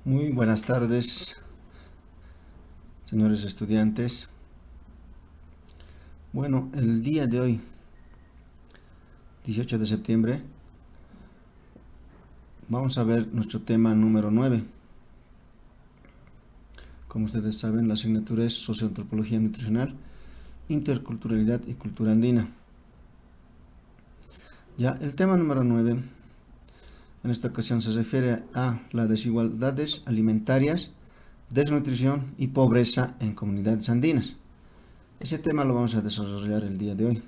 Muy buenas tardes, señores estudiantes. Bueno, el día de hoy, 18 de septiembre, vamos a ver nuestro tema número 9. Como ustedes saben, la asignatura es Socioantropología Nutricional, Interculturalidad y Cultura Andina. Ya, el tema número 9 en esta ocasión se refiere a las desigualdades alimentarias, desnutrición y pobreza en comunidades andinas. Ese tema lo vamos a desarrollar el día de hoy.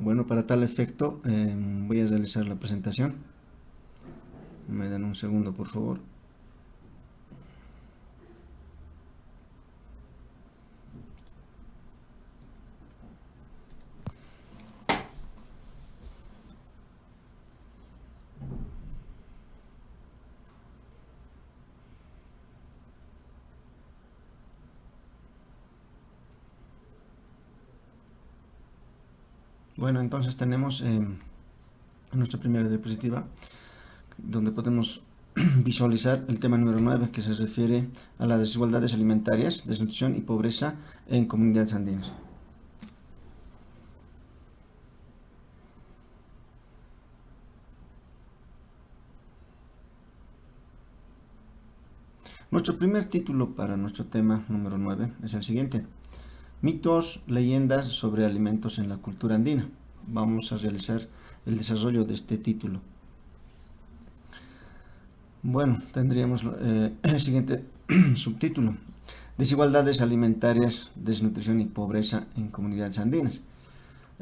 Bueno, para tal efecto voy a realizar la presentación. Me dan un segundo, por favor. Bueno, entonces tenemos nuestra primera diapositiva, donde podemos visualizar el tema número 9, que se refiere a las desigualdades alimentarias, desnutrición y pobreza en comunidades andinas. Nuestro primer título para nuestro tema número 9 es el siguiente: mitos, leyendas sobre alimentos en la cultura andina. Vamos a realizar el desarrollo de este título. Bueno, tendríamos el siguiente subtítulo: desigualdades alimentarias, desnutrición y pobreza en comunidades andinas.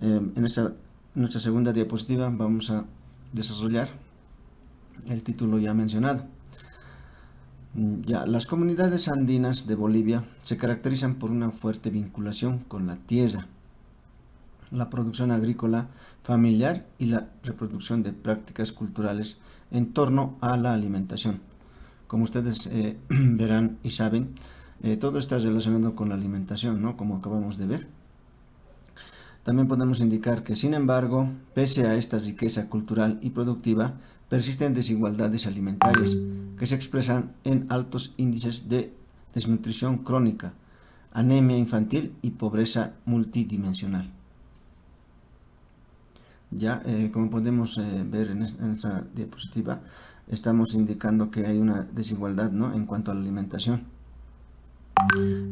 En nuestra segunda diapositiva vamos a desarrollar el título ya mencionado. Ya, las comunidades andinas de Bolivia se caracterizan por una fuerte vinculación con la tierra, la producción agrícola familiar y la reproducción de prácticas culturales en torno a la alimentación. Como ustedes verán y saben, todo está relacionado con la alimentación, ¿no? Como acabamos de ver. También podemos indicar que, sin embargo, pese a esta riqueza cultural y productiva, persisten desigualdades alimentarias que se expresan en altos índices de desnutrición crónica, anemia infantil y pobreza multidimensional. Ya, como podemos ver en esta diapositiva, estamos indicando que hay una desigualdad, ¿no?, en cuanto a la alimentación.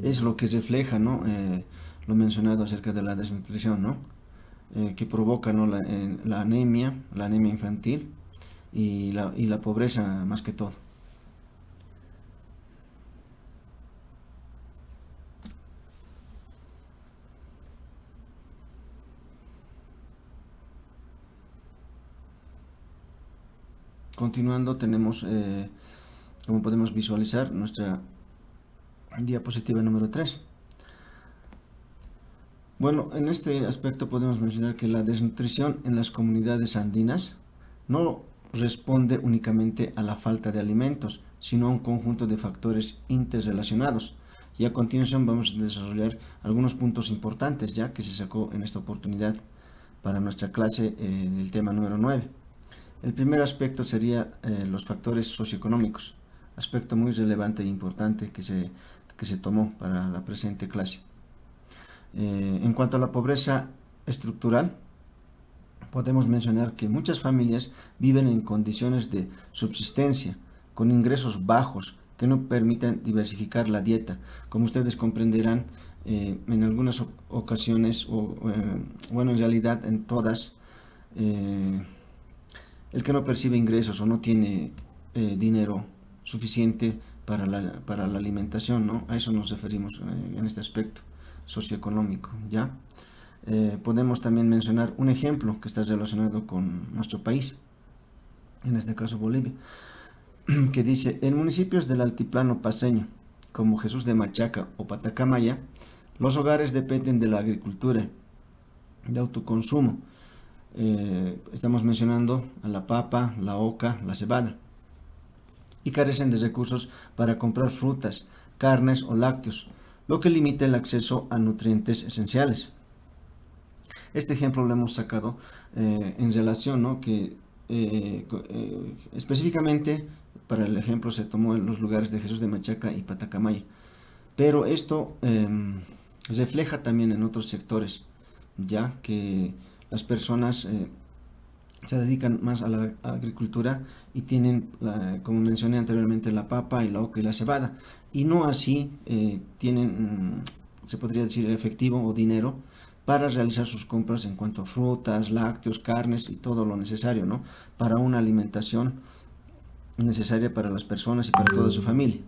Es lo que refleja, ¿no?, lo mencionado acerca de la desnutrición, ¿no?, que provoca, ¿no?, la anemia infantil y la pobreza más que todo. Continuando, tenemos, como podemos visualizar, nuestra diapositiva número 3. Bueno, en este aspecto podemos mencionar que la desnutrición en las comunidades andinas no responde únicamente a la falta de alimentos, sino a un conjunto de factores interrelacionados. Y a continuación vamos a desarrollar algunos puntos importantes ya que se sacó en esta oportunidad para nuestra clase del tema número 9. El primer aspecto sería los factores socioeconómicos, aspecto muy relevante e importante que se tomó para la presente clase. En cuanto a la pobreza estructural, podemos mencionar que muchas familias viven en condiciones de subsistencia, con ingresos bajos que no permiten diversificar la dieta. Como ustedes comprenderán, en algunas ocasiones, bueno, en realidad en todas, el que no percibe ingresos o no tiene dinero suficiente para la alimentación, ¿no? A eso nos referimos en este aspecto socioeconómico, ¿ya? Podemos también mencionar un ejemplo que está relacionado con nuestro país, en este caso Bolivia, que dice: en municipios del altiplano paceño, como Jesús de Machaca o Patacamaya, los hogares dependen de la agricultura, de autoconsumo. Estamos mencionando a la papa, la oca, la cebada, y carecen de recursos para comprar frutas, carnes o lácteos, lo que limita el acceso a nutrientes esenciales. Este ejemplo lo hemos sacado en relación, ¿no?, que específicamente para el ejemplo se tomó en los lugares de Jesús de Machaca y Patacamaya, pero esto refleja también en otros sectores, ya que las personas se dedican más a la agricultura y tienen, como mencioné anteriormente, la papa, el oca y la cebada, y no así tienen, se podría decir, efectivo o dinero para realizar sus compras en cuanto a frutas, lácteos, carnes y todo lo necesario, ¿no? Para una alimentación necesaria para las personas y para toda su familia.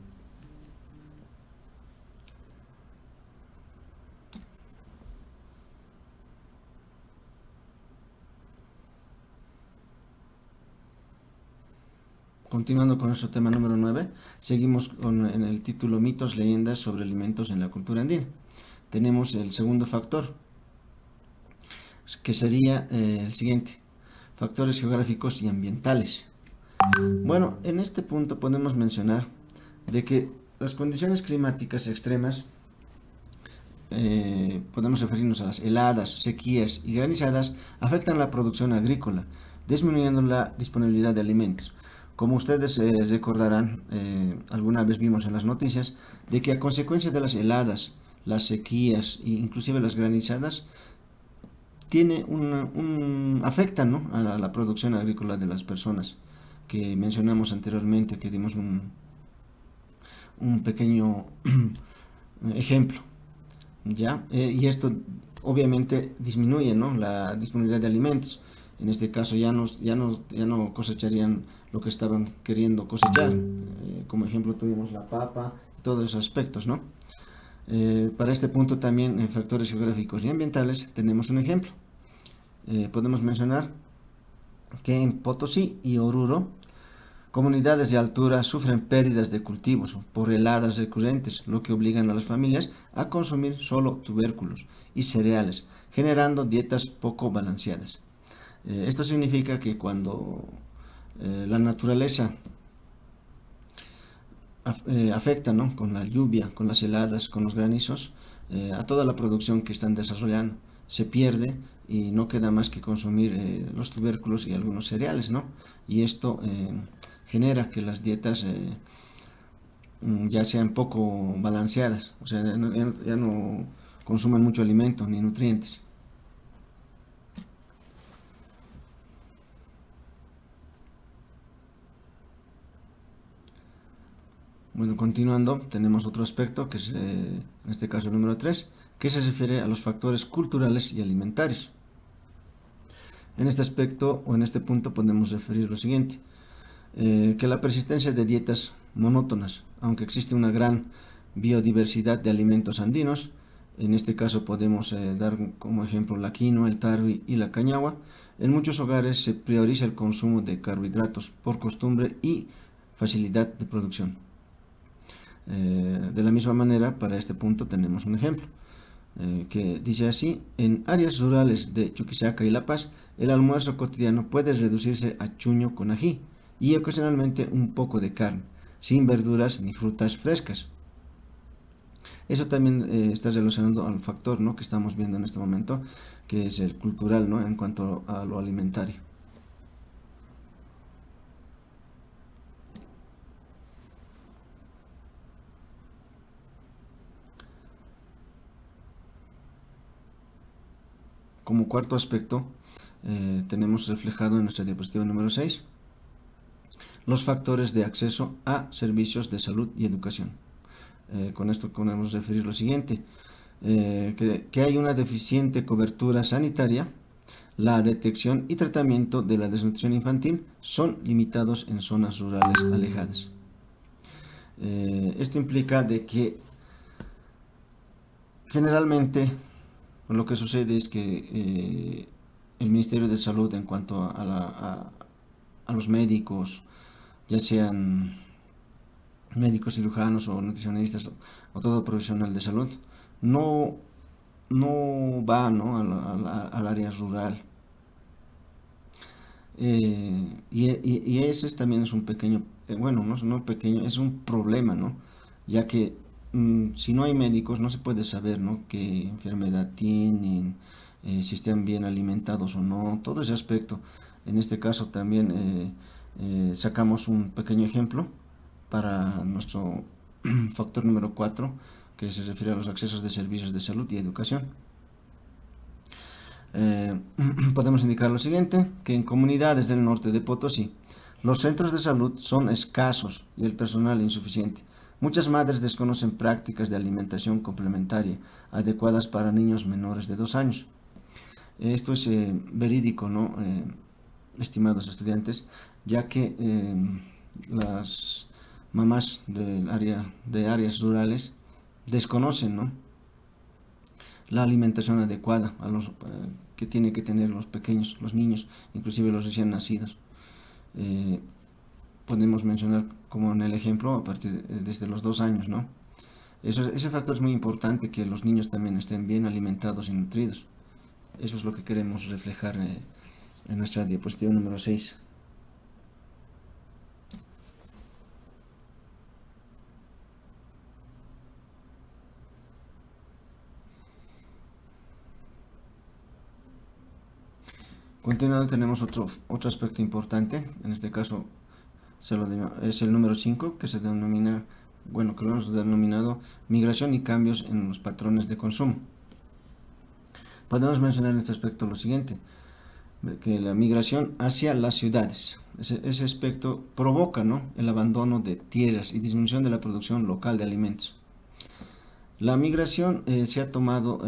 Continuando con nuestro tema número 9, seguimos en el título Mitos, leyendas sobre alimentos en la cultura andina. Tenemos el segundo factor, que sería el siguiente: factores geográficos y ambientales. Bueno, en este punto podemos mencionar de que las condiciones climáticas extremas, podemos referirnos a las heladas, sequías y granizadas, afectan la producción agrícola, disminuyendo la disponibilidad de alimentos. Como ustedes recordarán, alguna vez vimos en las noticias de que a consecuencia de las heladas, las sequías e inclusive las granizadas, afectan, ¿no?, a la producción agrícola de las personas que mencionamos anteriormente, que dimos un pequeño ejemplo, ¿ya? Y esto obviamente disminuye, ¿no?, la disponibilidad de alimentos. En este caso ya no cosecharían lo que estaban queriendo cosechar. Como ejemplo tuvimos la papa, todos esos aspectos, ¿no? Para este punto también en factores geográficos y ambientales tenemos un ejemplo. Podemos mencionar que en Potosí y Oruro, comunidades de altura sufren pérdidas de cultivos por heladas recurrentes, lo que obligan a las familias a consumir solo tubérculos y cereales, generando dietas poco balanceadas. Esto significa que cuando la naturaleza afecta, ¿no?, con la lluvia, con las heladas, con los granizos, a toda la producción que están desarrollando, se pierde y no queda más que consumir los tubérculos y algunos cereales, ¿no? Y esto genera que las dietas ya sean poco balanceadas, o sea, ya no consumen mucho alimento ni nutrientes. Bueno, continuando, tenemos otro aspecto, que es en este caso el número 3, que se refiere a los factores culturales y alimentarios. En este aspecto o en este punto podemos referir lo siguiente: que la persistencia de dietas monótonas, aunque existe una gran biodiversidad de alimentos andinos, en este caso podemos dar como ejemplo la quinoa, el tarwi y la cañagua, en muchos hogares se prioriza el consumo de carbohidratos por costumbre y facilidad de producción. De la misma manera, para este punto tenemos un ejemplo, que dice así: en áreas rurales de Chuquisaca y La Paz, el almuerzo cotidiano puede reducirse a chuño con ají y ocasionalmente un poco de carne, sin verduras ni frutas frescas. Eso también está relacionado al factor, ¿no?, que estamos viendo en este momento, que es el cultural, ¿no?, en cuanto a lo alimentario. Como cuarto aspecto, tenemos reflejado en nuestra diapositiva número 6 los factores de acceso a servicios de salud y educación. Con esto podemos referir lo siguiente: que hay una deficiente cobertura sanitaria, la detección y tratamiento de la desnutrición infantil son limitados en zonas rurales alejadas. Esto implica de que generalmente lo que sucede es que el Ministerio de Salud, en cuanto a los médicos, ya sean médicos cirujanos o nutricionistas o todo profesional de salud, no, no va, ¿no?, al área rural. Y ese también es un pequeño, bueno, no pequeño, es un problema, ¿no? Ya que si no hay médicos no se puede saber, ¿no?, qué enfermedad tienen, si están bien alimentados o no, todo ese aspecto. En este caso también sacamos un pequeño ejemplo para nuestro factor número 4, que se refiere a los accesos de servicios de salud y educación. Podemos indicar lo siguiente, que en comunidades del norte de Potosí, los centros de salud son escasos y el personal insuficiente. Muchas madres desconocen prácticas de alimentación complementaria adecuadas para niños menores de 2 años. Esto es verídico, ¿no? Estimados estudiantes, ya que las mamás de áreas rurales desconocen, ¿no?, la alimentación adecuada que tienen que tener los pequeños, los niños, inclusive los recién nacidos. Podemos mencionar como en el ejemplo a partir desde los 2 años, ¿no? Ese factor es muy importante, que los niños también estén bien alimentados y nutridos. Eso es lo que queremos reflejar en nuestra diapositiva número 6. Continuando, tenemos otro aspecto importante, en este caso es el número 5, que se denomina, bueno, que lo hemos denominado migración y cambios en los patrones de consumo. Podemos mencionar en este aspecto lo siguiente, que la migración hacia las ciudades, ese aspecto provoca, ¿no?, el abandono de tierras y disminución de la producción local de alimentos. La migración se ha tomado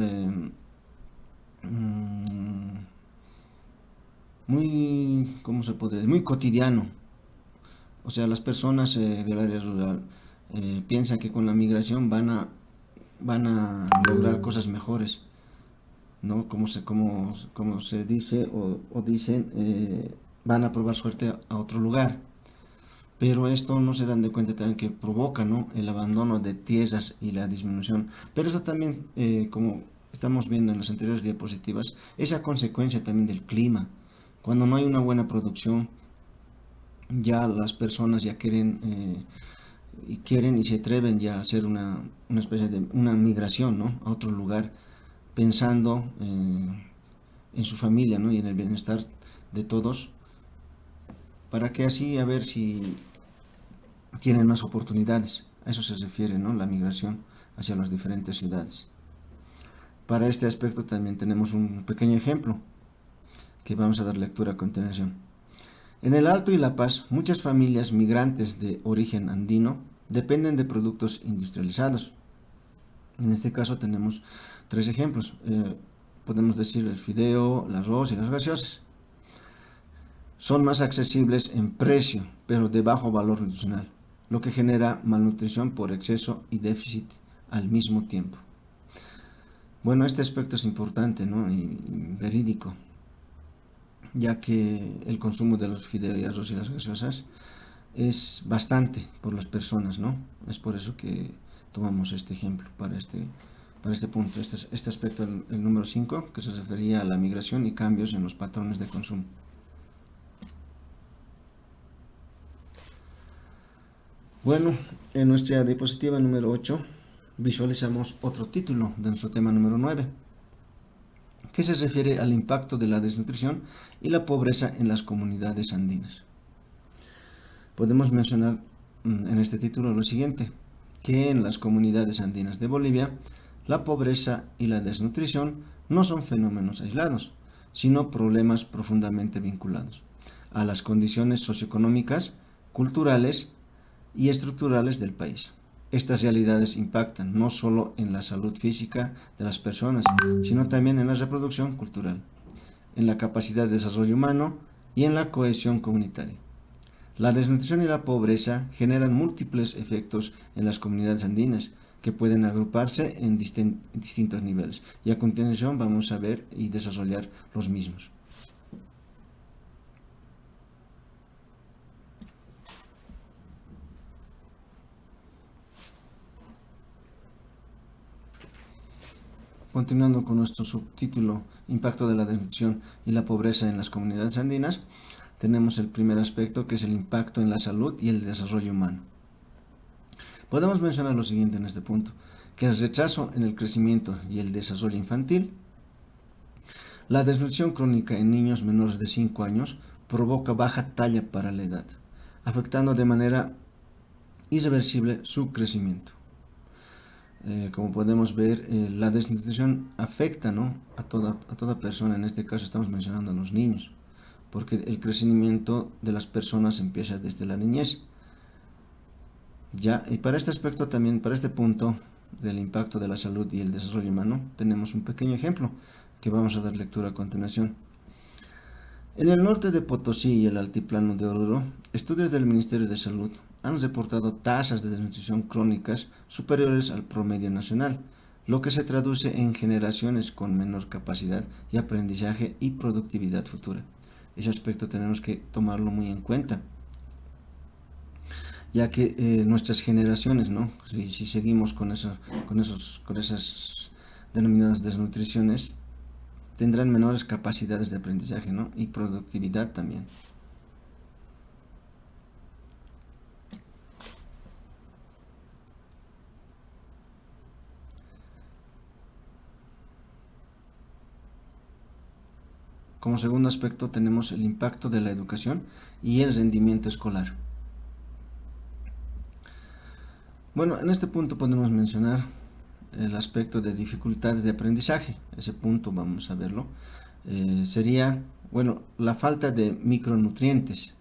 muy, ¿cómo se puede decir?, muy cotidiano. O sea, las personas del área rural piensan que con la migración van a lograr cosas mejores, ¿no? Como se dice o dicen, van a probar suerte a otro lugar. Pero esto no se dan de cuenta también que provoca, ¿no?, el abandono de tierras y la disminución. Pero eso también, como estamos viendo en las anteriores diapositivas, es a consecuencia también del clima. Cuando no hay una buena producción, ya las personas ya quieren y se atreven ya a hacer una especie de una migración, ¿no?, a otro lugar, pensando en su familia, ¿no?, y en el bienestar de todos, para que así a ver si tienen más oportunidades. A eso se refiere, ¿no?, la migración hacia las diferentes ciudades. Para este aspecto también tenemos un pequeño ejemplo que vamos a dar lectura a continuación. En el Alto y La Paz, muchas familias migrantes de origen andino dependen de productos industrializados. En este caso tenemos 3 ejemplos. Podemos decir el fideo, el arroz y las gaseosas. Son más accesibles en precio, pero de bajo valor nutricional, lo que genera malnutrición por exceso y déficit al mismo tiempo. Bueno, este aspecto es importante, ¿no?, y verídico, ya que el consumo de los fideos y arroz y las gaseosas es bastante por las personas, ¿no? Es por eso que tomamos este ejemplo para este punto, este aspecto, el número 5, que se refería a la migración y cambios en los patrones de consumo. Bueno, en nuestra diapositiva número 8 visualizamos otro título de nuestro tema número 9, que se refiere al impacto de la desnutrición y la pobreza en las comunidades andinas. Podemos mencionar en este título lo siguiente, que en las comunidades andinas de Bolivia, la pobreza y la desnutrición no son fenómenos aislados, sino problemas profundamente vinculados a las condiciones socioeconómicas, culturales y estructurales del país. Estas realidades impactan no solo en la salud física de las personas, sino también en la reproducción cultural, en la capacidad de desarrollo humano y en la cohesión comunitaria. La desnutrición y la pobreza generan múltiples efectos en las comunidades andinas, que pueden agruparse en distintos niveles. Y a continuación vamos a ver y desarrollar los mismos. Continuando con nuestro subtítulo, Impacto de la desnutrición y la pobreza en las comunidades andinas, tenemos el primer aspecto, que es el impacto en la salud y el desarrollo humano. Podemos mencionar lo siguiente en este punto, que el rechazo en el crecimiento y el desarrollo infantil La desnutrición crónica en niños menores de 5 años provoca baja talla para la edad, afectando de manera irreversible su crecimiento. Como podemos ver, la desnutrición afecta, ¿no?, a toda persona. En este caso estamos mencionando a los niños, porque el crecimiento de las personas empieza desde la niñez. Ya, y para este aspecto también, para este punto del impacto de la salud y el desarrollo humano, tenemos un pequeño ejemplo que vamos a dar lectura a continuación. En el norte de Potosí y el altiplano de Oruro, estudios del Ministerio de Salud han reportado tasas de desnutrición crónicas superiores al promedio nacional, lo que se traduce en generaciones con menor capacidad y aprendizaje y productividad futura. Ese aspecto tenemos que tomarlo muy en cuenta, ya que nuestras generaciones, ¿no?, si seguimos con esas denominadas desnutriciones, tendrán menores capacidades de aprendizaje, ¿no?, y productividad también. Como segundo aspecto tenemos el impacto de la educación y el rendimiento escolar. Bueno, en este punto podemos mencionar el aspecto de dificultades de aprendizaje. Ese punto vamos a verlo. Sería, bueno, la falta de micronutrientes,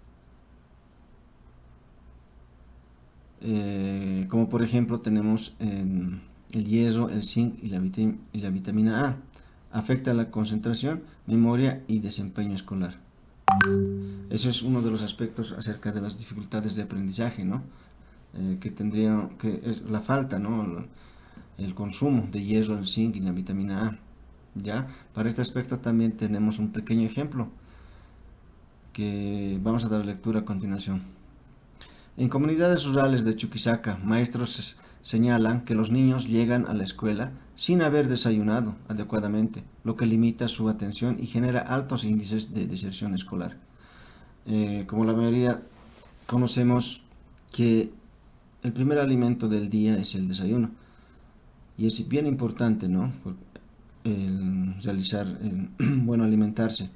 como por ejemplo tenemos el hierro, el zinc y la vitamina A. Afecta la concentración, memoria y desempeño escolar. Eso es uno de los aspectos acerca de las dificultades de aprendizaje, ¿no? Que tendría, que es la falta, ¿no?, el consumo de hierro, el zinc y la vitamina A. ¿Ya? Para este aspecto también tenemos un pequeño ejemplo que vamos a dar lectura a continuación. En comunidades rurales de Chuquisaca, maestros señalan que los niños llegan a la escuela sin haber desayunado adecuadamente, lo que limita su atención y genera altos índices de deserción escolar. Como la mayoría conocemos que el primer alimento del día es el desayuno, y es bien importante, ¿no?, el realizar, bueno, alimentarse.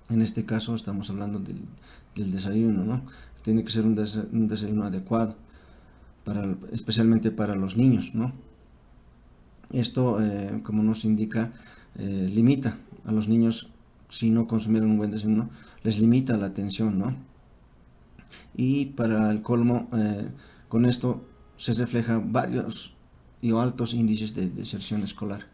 En este caso estamos hablando del desayuno, ¿no? Tiene que ser un desayuno adecuado, especialmente para los niños, ¿no? Esto, como nos indica, limita a los niños, si no consumieron un buen desayuno, les limita la atención, ¿no? Y para el colmo, con esto se refleja varios y altos índices de deserción escolar.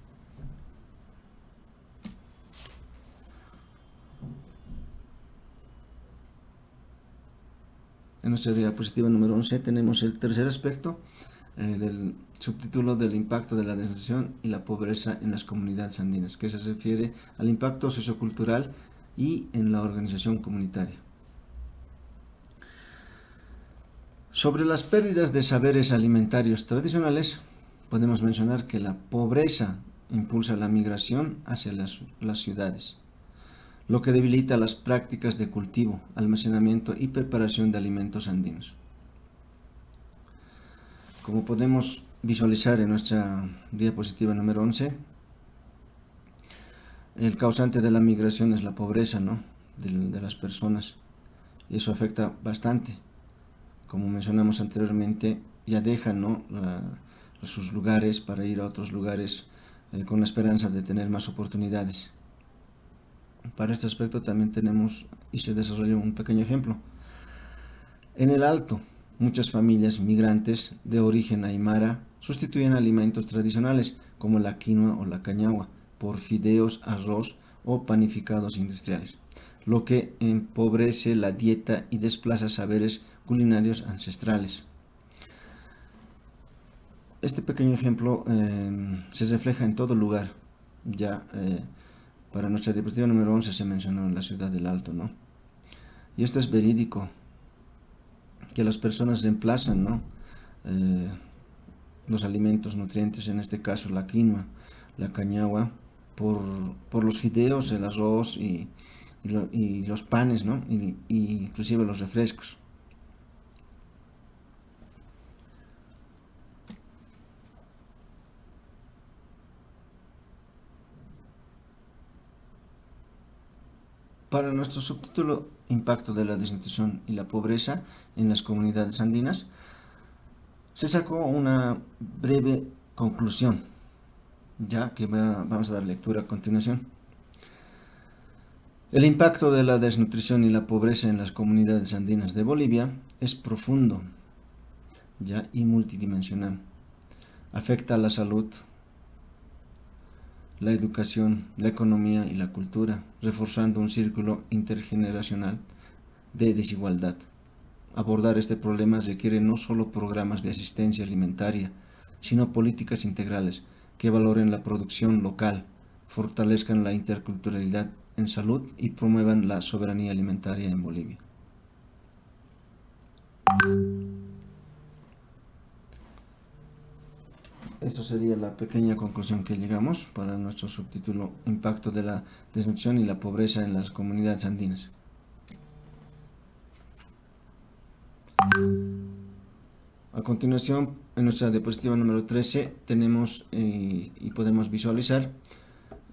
En nuestra diapositiva número 11 tenemos el tercer aspecto del subtítulo del impacto de la desnutrición y la pobreza en las comunidades andinas, que se refiere al impacto sociocultural y en la organización comunitaria. Sobre las pérdidas de saberes alimentarios tradicionales, podemos mencionar que la pobreza impulsa la migración hacia las ciudades, lo que debilita las prácticas de cultivo, almacenamiento y preparación de alimentos andinos. Como podemos visualizar en nuestra diapositiva número 11, el causante de la migración es la pobreza, ¿no?, de las personas, y eso afecta bastante. Como mencionamos anteriormente, ya dejan, ¿no?, sus lugares para ir a otros lugares con la esperanza de tener más oportunidades. Para este aspecto también tenemos y se desarrolla un pequeño ejemplo. En el Alto, muchas familias migrantes de origen aymara sustituyen alimentos tradicionales como la quinoa o la cañagua por fideos, arroz o panificados industriales, lo que empobrece la dieta y desplaza saberes culinarios ancestrales. Este pequeño ejemplo se refleja en todo lugar. Ya para nuestra diapositiva número 11 se mencionó en la ciudad del Alto, ¿no? Y esto es verídico, que las personas reemplazan, ¿no?, los alimentos nutrientes, en este caso la quinoa, la cañagua, por los fideos, el arroz y los panes, ¿no?, y inclusive los refrescos. Para nuestro subtítulo Impacto de la desnutrición y la pobreza en las comunidades andinas, se sacó una breve conclusión, ya que vamos a dar lectura a continuación. El impacto de la desnutrición y la pobreza en las comunidades andinas de Bolivia es profundo, ya, y multidimensional. Afecta a la salud, la educación, la economía y la cultura, reforzando un círculo intergeneracional de desigualdad. Abordar este problema requiere no solo programas de asistencia alimentaria, sino políticas integrales que valoren la producción local, fortalezcan la interculturalidad en salud y promuevan la soberanía alimentaria en Bolivia. Esto sería la pequeña conclusión que llegamos para nuestro subtítulo Impacto de la desnutrición y la pobreza en las comunidades andinas. A continuación, en nuestra diapositiva número 13 tenemos y podemos visualizar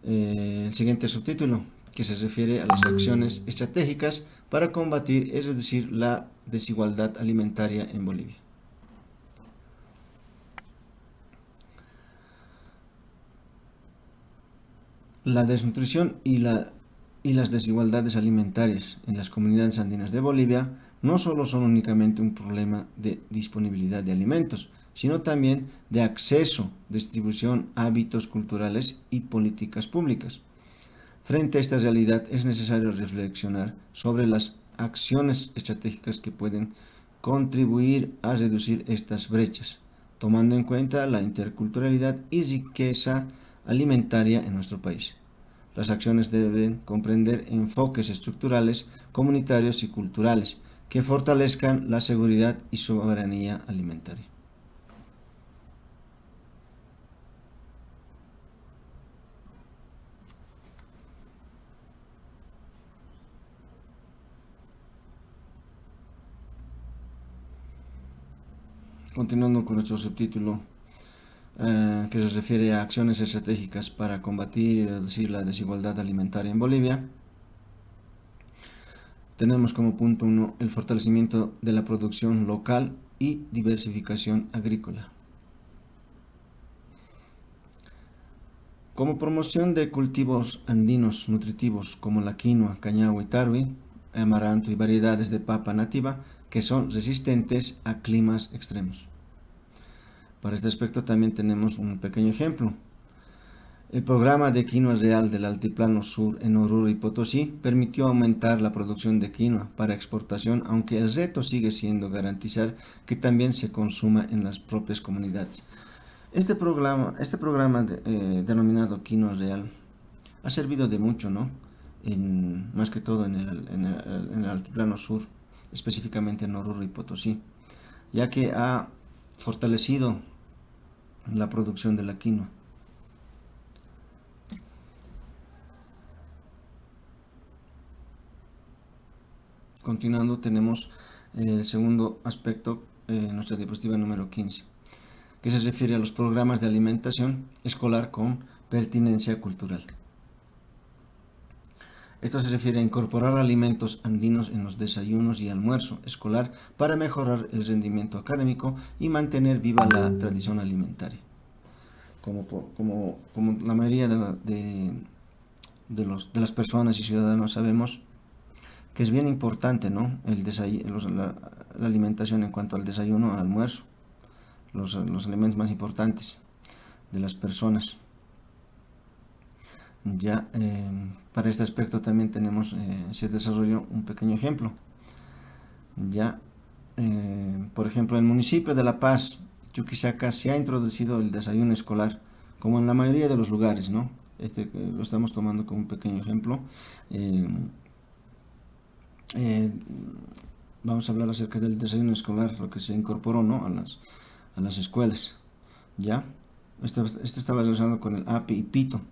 el siguiente subtítulo, que se refiere a las acciones estratégicas para combatir y reducir la desigualdad alimentaria en Bolivia. La desnutrición y las desigualdades alimentarias en las comunidades andinas de Bolivia no solo son únicamente un problema de disponibilidad de alimentos, sino también de acceso, distribución, hábitos culturales y políticas públicas. Frente a esta realidad es necesario reflexionar sobre las acciones estratégicas que pueden contribuir a reducir estas brechas, tomando en cuenta la interculturalidad y riqueza alimentaria en nuestro país. Las acciones deben comprender enfoques estructurales, comunitarios y culturales que fortalezcan la seguridad y soberanía alimentaria. Continuando con nuestro subtítulo, que se refiere a acciones estratégicas para combatir y reducir la desigualdad alimentaria en Bolivia, tenemos como punto 1 el fortalecimiento de la producción local y diversificación agrícola. Como promoción de cultivos andinos nutritivos como la quinoa, cañao y tarwi, amaranto y variedades de papa nativa que son resistentes a climas extremos. Para este aspecto también tenemos un pequeño ejemplo. El programa de quinoa real del Altiplano Sur en Oruro y Potosí permitió aumentar la producción de quinoa para exportación, aunque el reto sigue siendo garantizar que también se consuma en las propias comunidades. Este programa denominado Quinoa Real ha servido de mucho, ¿no? Más que todo en el Altiplano Sur, específicamente en Oruro y Potosí, ya que ha fortalecido la producción de la quinoa. Continuando, tenemos el segundo aspecto en nuestra diapositiva número 15, que se refiere a los programas de alimentación escolar con pertinencia cultural. Esto se refiere a incorporar alimentos andinos en los desayunos y almuerzo escolar para mejorar el rendimiento académico y mantener viva la tradición alimentaria. Como la mayoría de las personas y ciudadanos sabemos que es bien importante, ¿no? La alimentación en cuanto al desayuno, al almuerzo, los elementos más importantes de las personas. Ya, para este aspecto también se desarrolló un pequeño ejemplo. Ya, por ejemplo, en el municipio de La Paz, Chuquisaca, se ha introducido el desayuno escolar, como en la mayoría de los lugares, ¿no? Lo estamos tomando como un pequeño ejemplo. Vamos a hablar acerca del desayuno escolar, lo que se incorporó, ¿no? a las escuelas. ¿Ya? Este estaba relacionado con el API y PITO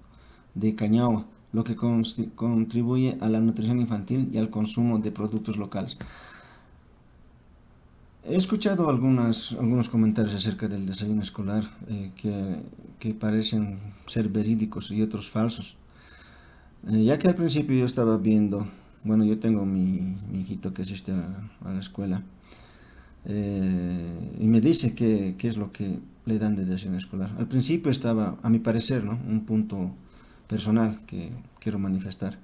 de Cañagua, lo que contribuye a la nutrición infantil y al consumo de productos locales. He escuchado algunos comentarios acerca del desayuno escolar que parecen ser verídicos y otros falsos. Ya que al principio yo estaba viendo Bueno, yo tengo mi hijito que asiste a la escuela, y me dice qué es lo que le dan de deserción escolar. Al principio estaba, a mi parecer, ¿no? Un punto personal que quiero manifestar.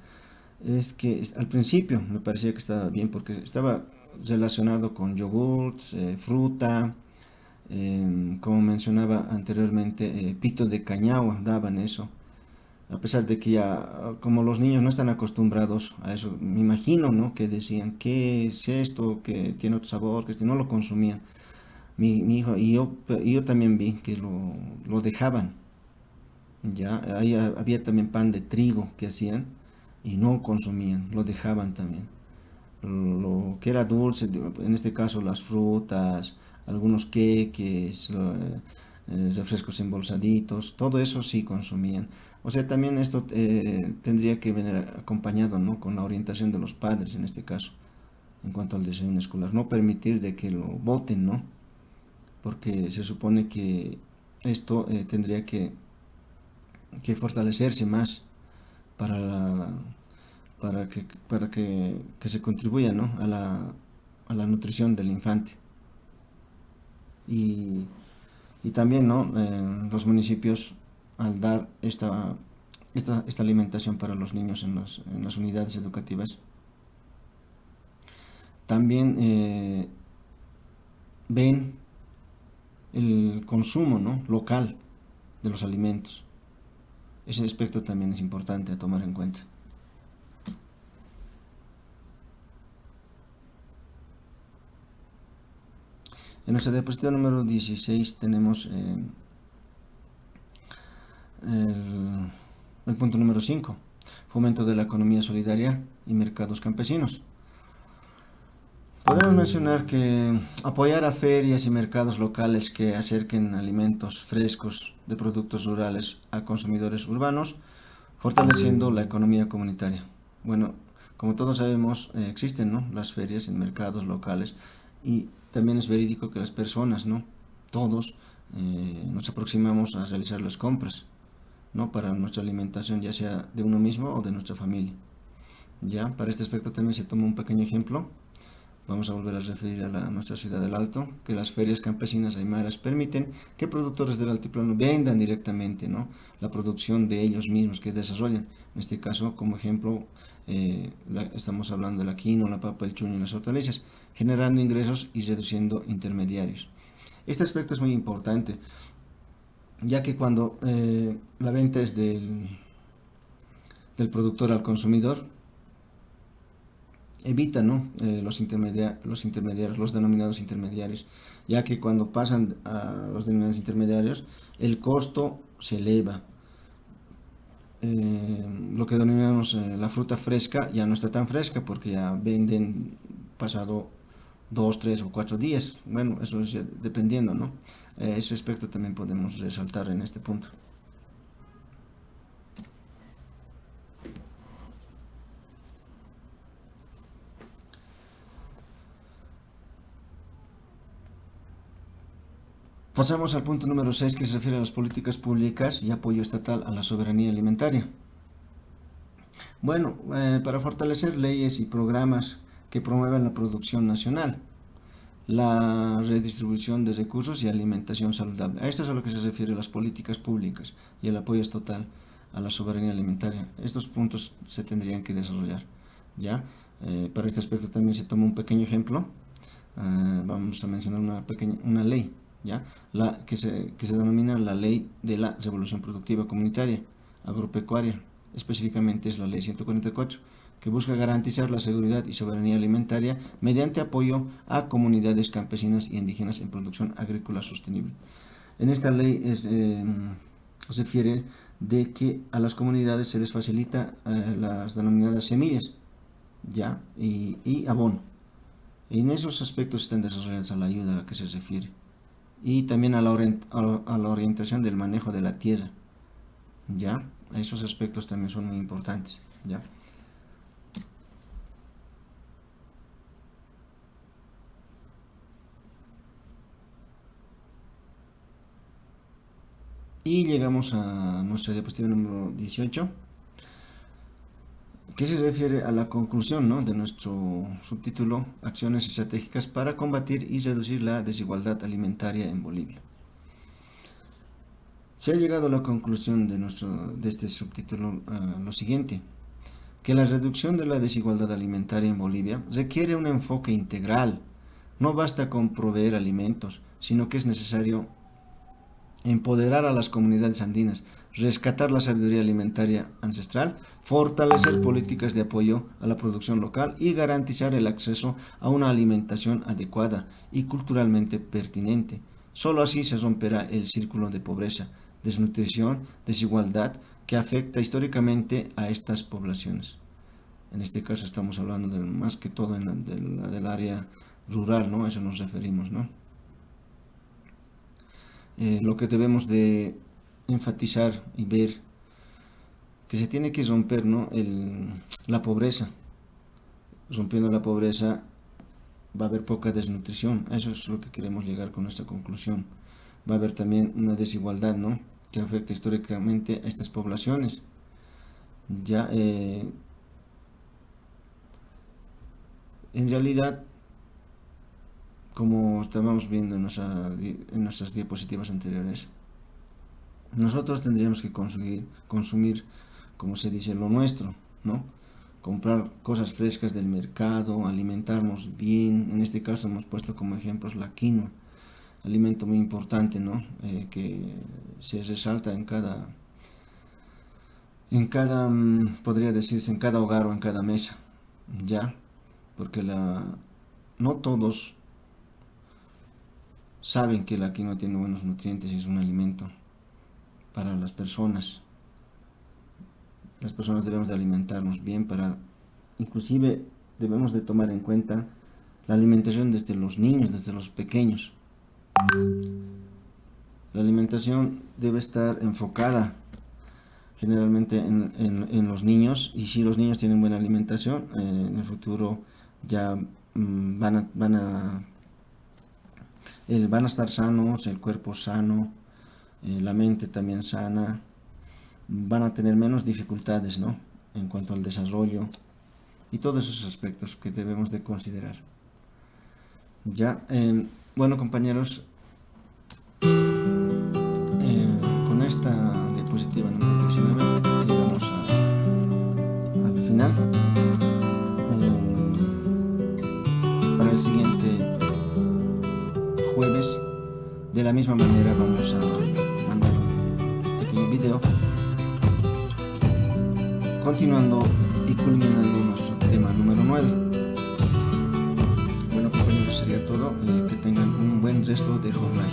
Es que al principio me parecía que estaba bien porque estaba relacionado con yogurts, fruta, como mencionaba anteriormente, pito de cañagua, daban eso. A pesar de que ya, como los niños no están acostumbrados a eso, me imagino, ¿no? Que decían, ¿qué es esto? Que tiene otro sabor, que no lo consumían. Mi hijo, y yo también vi que lo dejaban, ya. Ahí había también pan de trigo que hacían y no consumían, lo dejaban también. Lo que era dulce, en este caso las frutas, algunos queques, refrescos embolsaditos, todo eso sí consumían. O sea, también esto tendría que venir acompañado, ¿no? Con la orientación de los padres en este caso, en cuanto al desayuno escolar. No permitir de que lo voten, ¿no? Porque se supone que esto tendría que fortalecerse más para que se contribuya, ¿no? a la nutrición del infante. Y, y también, ¿no? Los municipios, al dar esta alimentación para los niños en las unidades educativas, también ven el consumo, ¿no? local de los alimentos. Ese aspecto también es importante a tomar en cuenta. En nuestra diapositiva número 16 tenemos el punto número 5, fomento de la economía solidaria y mercados campesinos. Podemos mencionar que apoyar a ferias y mercados locales que acerquen alimentos frescos de productos rurales a consumidores urbanos, fortaleciendo la economía comunitaria. Bueno, como todos sabemos, existen, ¿no? las ferias en mercados locales, y también es verídico que las personas, ¿no? todos, nos aproximamos a realizar las compras, ¿no? para nuestra alimentación, ya sea de uno mismo o de nuestra familia. Ya, para este aspecto también se toma un pequeño ejemplo. Vamos a volver a referir a nuestra ciudad del Alto, que las ferias campesinas aymaras permiten que productores del altiplano vendan directamente, ¿no? la producción de ellos mismos que desarrollan. En este caso, como ejemplo, estamos hablando de la quinoa, la papa, el chuño y las hortalizas, generando ingresos y reduciendo intermediarios. Este aspecto es muy importante, ya que cuando la venta es del productor al consumidor, evita, ¿no? los intermediarios, los denominados intermediarios, ya que cuando pasan a los denominados intermediarios, el costo se eleva. Lo que denominamos la fruta fresca ya no está tan fresca porque ya venden pasado 2, 3 o 4 días. Bueno, eso es dependiendo, ¿no? Ese aspecto también podemos resaltar en este punto. Pasamos al punto número 6, que se refiere a las políticas públicas y apoyo estatal a la soberanía alimentaria. Bueno, para fortalecer leyes y programas que promuevan la producción nacional, la redistribución de recursos y alimentación saludable. A esto es a lo que se refiere las políticas públicas y el apoyo estatal a la soberanía alimentaria. Estos puntos se tendrían que desarrollar. ¿Ya? Para este aspecto también se toma un pequeño ejemplo. Vamos a mencionar una ley, ¿ya? que se denomina la Ley de la Revolución Productiva Comunitaria Agropecuaria. Específicamente es la Ley 144, que busca garantizar la seguridad y soberanía alimentaria mediante apoyo a comunidades campesinas y indígenas en producción agrícola sostenible. En esta ley se refiere de que a las comunidades se les facilita las denominadas semillas, ya, y abono. En esos aspectos están desarrolladas a la ayuda a la que se refiere. Y también a la orientación del manejo de la tierra. ¿Ya? Esos aspectos también son muy importantes. ¿Ya? Y llegamos a nuestra diapositiva número 18, que se refiere a la conclusión, ¿no?, de nuestro subtítulo, Acciones estratégicas para combatir y reducir la desigualdad alimentaria en Bolivia. Se ha llegado a la conclusión de este subtítulo lo siguiente: que la reducción de la desigualdad alimentaria en Bolivia requiere un enfoque integral. No basta con proveer alimentos, sino que es necesario empoderar a las comunidades andinas, rescatar la sabiduría alimentaria ancestral, fortalecer políticas de apoyo a la producción local y garantizar el acceso a una alimentación adecuada y culturalmente pertinente. Solo así se romperá el círculo de pobreza, desnutrición, desigualdad que afecta históricamente a estas poblaciones. En este caso estamos hablando más que todo del área rural, ¿no? A eso nos referimos, ¿no? Lo que debemos de enfatizar y ver, que se tiene que romper, ¿no?, la pobreza. Rompiendo la pobreza va a haber poca desnutrición. Eso es lo que queremos llegar con esta conclusión. Va a haber también una desigualdad, ¿no?, que afecta históricamente a estas poblaciones. Ya en realidad, como estábamos viendo en nuestras diapositivas anteriores, nosotros tendríamos que consumir, como se dice, lo nuestro, ¿no? Comprar cosas frescas del mercado, alimentarnos bien. En este caso hemos puesto como ejemplos la quinoa, alimento muy importante, ¿no? Que se resalta en cada, podría decirse, en cada hogar o en cada mesa, ¿ya? Porque no todos saben que la quinoa tiene buenos nutrientes y es un alimento para las personas. Las personas debemos de alimentarnos bien, inclusive debemos de tomar en cuenta la alimentación desde los niños, desde los pequeños. La alimentación debe estar enfocada generalmente en los niños, y si los niños tienen buena alimentación, en el futuro ya van a estar sanos, el cuerpo sano, la mente también sana, van a tener menos dificultades, ¿no?, en cuanto al desarrollo y todos esos aspectos que debemos de considerar. Ya, bueno, compañeros, con esta diapositiva número 19 llegamos al final. Para el siguiente jueves, de la misma manera, vamos a mandar un pequeño video continuando y culminando nuestro tema número 9. Bueno, compañeros, sería todo. Que tengan un buen resto de jornada.